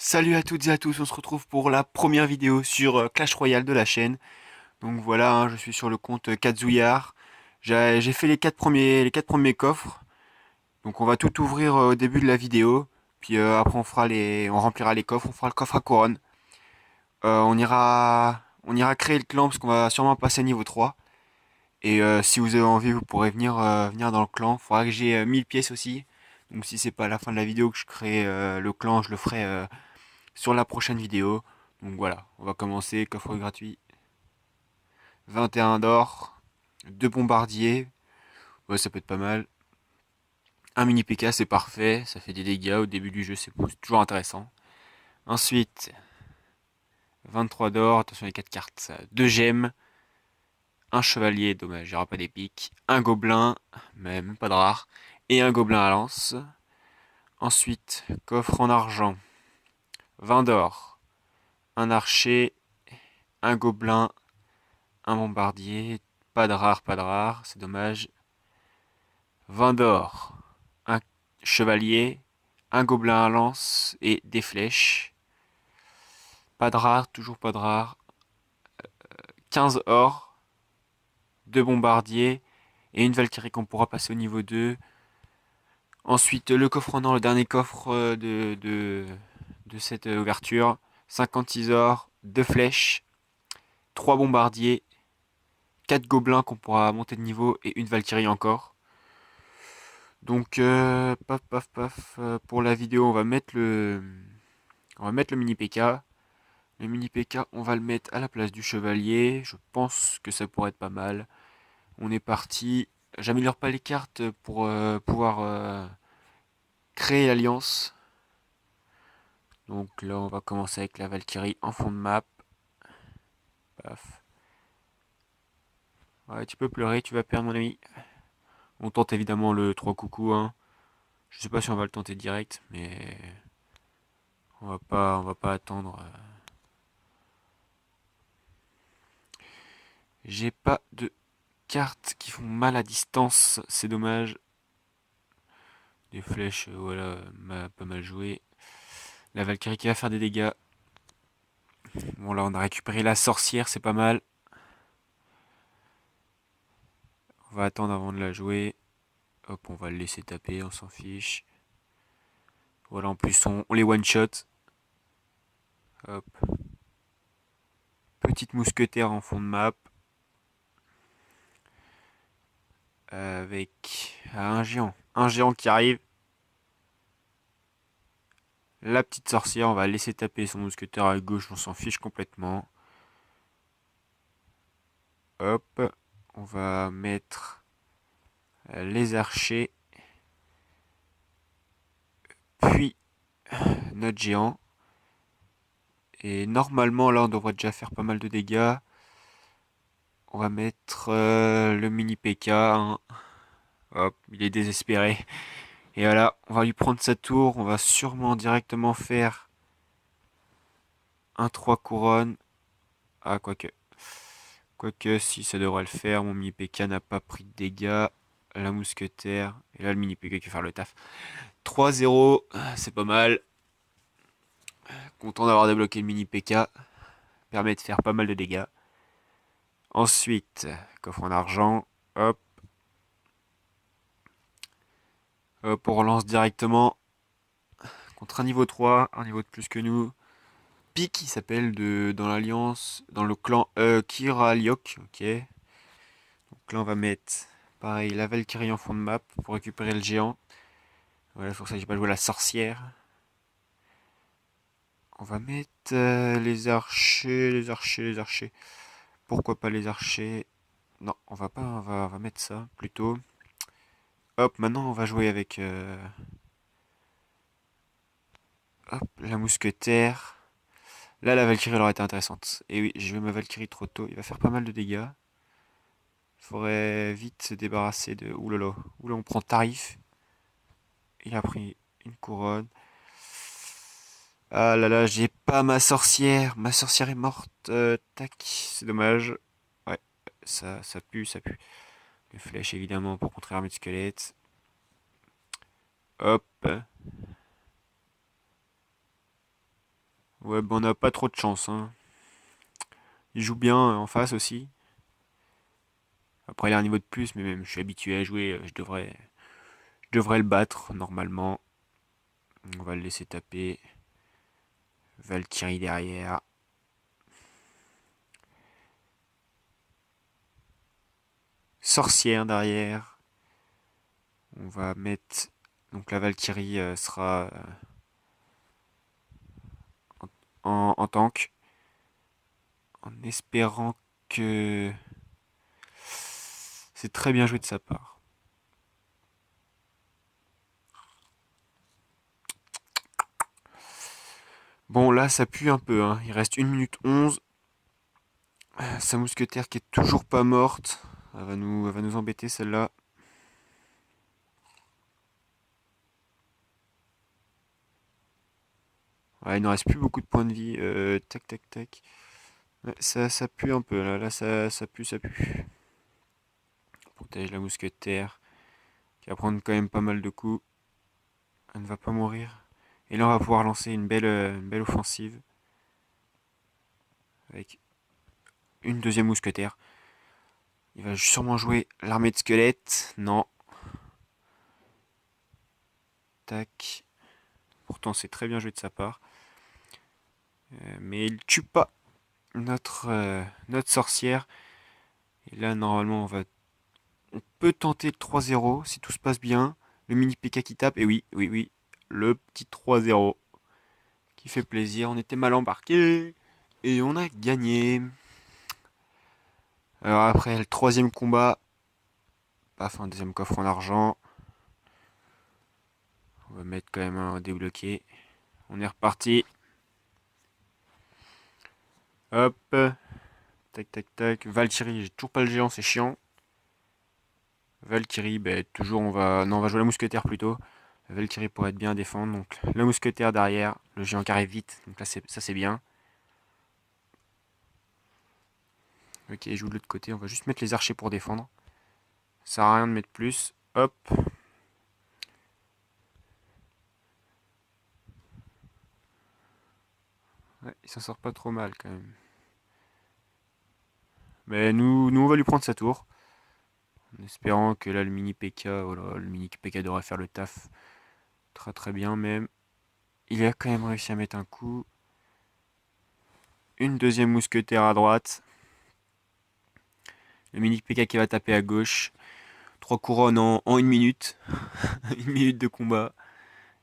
Salut à toutes et à tous, on se retrouve pour la première vidéo sur Clash Royale de la chaîne. Donc voilà, je suis sur le compte Kazuyar. J'ai fait les quatre premiers coffres. Donc on va tout ouvrir au début de la vidéo. Puis après on remplira les coffres, on fera le coffre à couronne. On ira créer le clan parce qu'on va sûrement passer niveau 3. Et si vous avez envie, vous pourrez venir dans le clan. Faudra que j'ai 1000 pièces aussi. Donc si c'est pas à la fin de la vidéo que je crée le clan, je le ferai sur la prochaine vidéo. Donc voilà, on va commencer, coffre gratuit, 21 d'or, 2 bombardiers, ouais ça peut être pas mal. Un mini PK c'est parfait, ça fait des dégâts au début du jeu, c'est toujours intéressant. Ensuite, 23 d'or, attention les 4 cartes, 2 gemmes, un chevalier, dommage, il n'y aura pas d'épique, un gobelin, mais même pas de rare, et un gobelin à lance. Ensuite, coffre en argent, 20 d'or, un archer, un gobelin, un bombardier, pas de rare, c'est dommage. 20 d'or, un chevalier, un gobelin à lance et des flèches. Pas de rare, toujours pas de rare. 15 or, 2 bombardiers et une Valkyrie qu'on pourra passer au niveau 2. Ensuite, le coffre en or, le dernier coffre de cette ouverture. 56 or, 2 flèches, 3 bombardiers, 4 gobelins qu'on pourra monter de niveau et une Valkyrie encore. Donc, paf, paf, paf. Pour la vidéo, on va mettre le mini PK. Le mini PK, on va le mettre à la place du chevalier. Je pense que ça pourrait être pas mal. On est parti. J'améliore pas les cartes pour pouvoir créer l'alliance. Donc là, on va commencer avec la Valkyrie en fond de map. Paf. Ouais, tu peux pleurer, tu vas perdre mon ami. On tente évidemment le 3 coucou, hein. Je sais pas si on va le tenter direct, mais on va pas attendre. J'ai pas de cartes qui font mal à distance, c'est dommage. Des flèches, voilà, m'a pas mal joué. La Valkyrie qui va faire des dégâts. Bon là on a récupéré la sorcière, c'est pas mal. On va attendre avant de la jouer. Hop, on va le laisser taper, on s'en fiche. Voilà, en plus on les one-shot. Hop. Petite mousquetaire en fond de map. Avec un géant. Un géant qui arrive. La petite sorcière, on va laisser taper son mousquetaire à gauche, on s'en fiche complètement. Hop. On va mettre les archers. Puis notre géant. Et normalement, là, on devrait déjà faire pas mal de dégâts. On va mettre le mini PK, hein. Hop, il est désespéré. Et voilà, on va lui prendre sa tour. On va sûrement directement faire un 3 couronnes. Ah, quoique. Quoique, si ça devrait le faire. Mon mini PK n'a pas pris de dégâts. La mousquetaire. Et là, le mini PK qui va faire le taf. 3-0, c'est pas mal. Content d'avoir débloqué le mini PK. Permet de faire pas mal de dégâts. Ensuite, coffre en argent. Hop. Hop, on relance directement contre un niveau 3, un niveau de plus que nous. Pic, il s'appelle dans l'alliance, dans le clan Kiraliok. Ok. Donc là, on va mettre, pareil, la Valkyrie en fond de map pour récupérer le géant. Voilà, c'est pour ça que j'ai pas joué la sorcière. On va mettre les archers, les archers, les archers. Pourquoi pas les archers? Non, on va pas, on va mettre ça plutôt. Hop, maintenant on va jouer avec hop, la mousquetaire. Là, la Valkyrie elle aurait été intéressante. Et oui, j'ai joué ma Valkyrie trop tôt. Il va faire pas mal de dégâts. Faudrait vite se débarrasser de. Oulala. Oula, on prend tarif. Il a pris une couronne. Ah là là, j'ai pas ma sorcière. Ma sorcière est morte. Tac, c'est dommage. Ouais, ça pue, ça pue. Les flèches évidemment pour contrer l'armée de squelettes. Hop. Ouais, on n'a pas trop de chance, hein. Il joue bien en face aussi. Après, il a un niveau de plus, mais même je suis habitué à jouer, je devrais le battre normalement. On va le laisser taper. Valkyrie derrière. Sorcière derrière. On va mettre. Donc la Valkyrie sera en tank. En espérant que. C'est très bien joué de sa part. Bon, là, ça pue un peu, hein. Il reste 1 minute 11. Sa mousquetaire qui est toujours pas morte. Elle va nous embêter celle-là. Ouais, il ne reste plus beaucoup de points de vie. Tac, tac, tac. Ouais, ça pue un peu là. Là, ça pue, ça pue. On protège la mousquetaire qui va prendre quand même pas mal de coups. Elle ne va pas mourir. Et là, on va pouvoir lancer une belle offensive avec une deuxième mousquetaire. Il va sûrement jouer l'armée de squelettes. Non. Tac. Pourtant, c'est très bien joué de sa part. Mais il tue pas notre sorcière. Et là, normalement, on peut tenter le 3-0 si tout se passe bien. Le mini PK qui tape. Et oui, oui, oui. Le petit 3-0 qui fait plaisir. On était mal embarqué. Et on a gagné. Alors après le troisième combat, paf, un deuxième coffre en argent. On va mettre quand même un débloqué. On est reparti. Hop. Tac, tac, tac. Valkyrie, j'ai toujours pas le géant, c'est chiant. Valkyrie, ben, toujours on va. Non, on va jouer la mousquetaire plutôt. Valkyrie pour être bien à défendre. Donc la mousquetaire derrière. Le géant qui arrive vite. Donc là, ça c'est bien. Ok, je joue de l'autre côté. On va juste mettre les archers pour défendre. Ça sert à rien de mettre plus. Hop. Ouais, il s'en sort pas trop mal quand même. Mais nous on va lui prendre sa tour. En espérant que là, le mini PK, voilà, le mini PK devrait faire le taf très très bien même. Il a quand même réussi à mettre un coup. Une deuxième mousquetaire à droite. Le mini PK qui va taper à gauche. Trois couronnes en 1 minute. 1 minute de combat.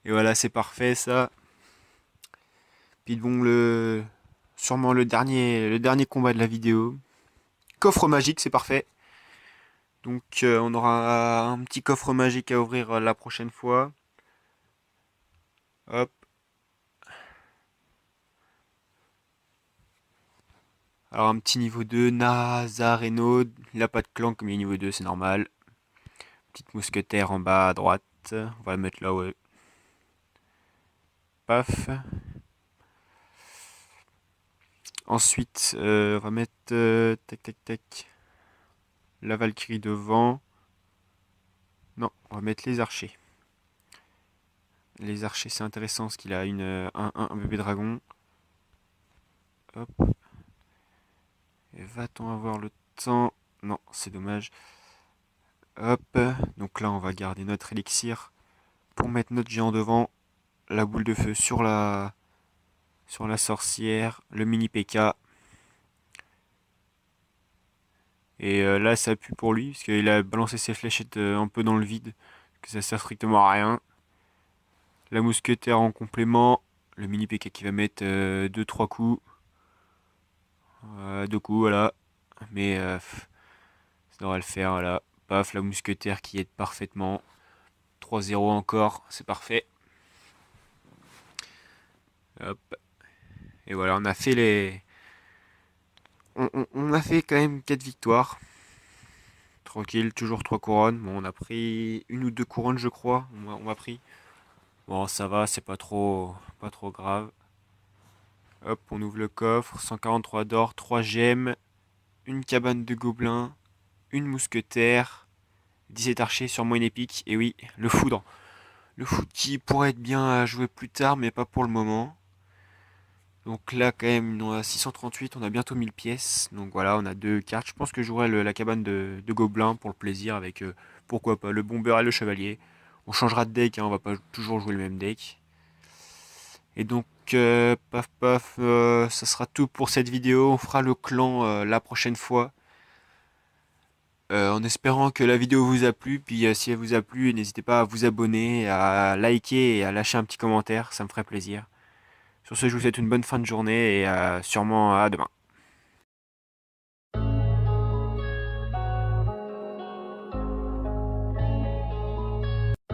Et voilà, c'est parfait ça. Puis bon, sûrement le dernier combat de la vidéo. Coffre magique, c'est parfait. Donc on aura un petit coffre magique à ouvrir la prochaine fois. Hop. Alors un petit niveau 2, Nazareno. Il n'a pas de clan comme il est niveau 2, c'est normal. Petite mousquetaire en bas à droite. On va la mettre là, ouais. Paf. Ensuite, on va mettre tac tac tac. La Valkyrie devant. Non, on va mettre les archers. Les archers, c'est intéressant parce qu'il a un bébé dragon. Hop. Et va-t-on avoir le temps? Non, c'est dommage. Hop. Donc là, on va garder notre élixir pour mettre notre géant devant. La boule de feu sur la sorcière. Le mini PK. Et là, ça pue pour lui, parce qu'il a balancé ses fléchettes un peu dans le vide, que ça sert strictement à rien. La mousquetaire en complément. Le mini PK qui va mettre 2-3 coups. 2 coups, voilà. Mais ça devrait le faire, voilà. Paf, la mousquetaire qui aide parfaitement. 3-0 encore, c'est parfait. Hop. Et voilà, on a fait les. On a fait quand même 4 victoires. Tranquille, toujours 3 couronnes. Bon, on a pris une ou deux couronnes, je crois. On a pris. Bon, ça va, c'est pas trop grave. Hop, on ouvre le coffre. 143 d'or, 3 gemmes, une cabane de gobelins, une mousquetaire, 17 archers, sûrement une épique. Et oui, le foudre. Le foudre qui pourrait être bien à jouer plus tard, mais pas pour le moment. Donc là, quand même, on a 638, on a bientôt 1000 pièces. Donc voilà, on a deux cartes. Je pense que je jouerai la cabane de gobelins pour le plaisir avec, pourquoi pas, le bomber et le chevalier. On changera de deck, hein, on va pas toujours jouer le même deck. Et donc, paf paf, ça sera tout pour cette vidéo. On fera le clan la prochaine fois. En espérant que la vidéo vous a plu. Puis si elle vous a plu, n'hésitez pas à vous abonner, à liker et à lâcher un petit commentaire. Ça me ferait plaisir. Sur ce, je vous souhaite une bonne fin de journée et sûrement à demain.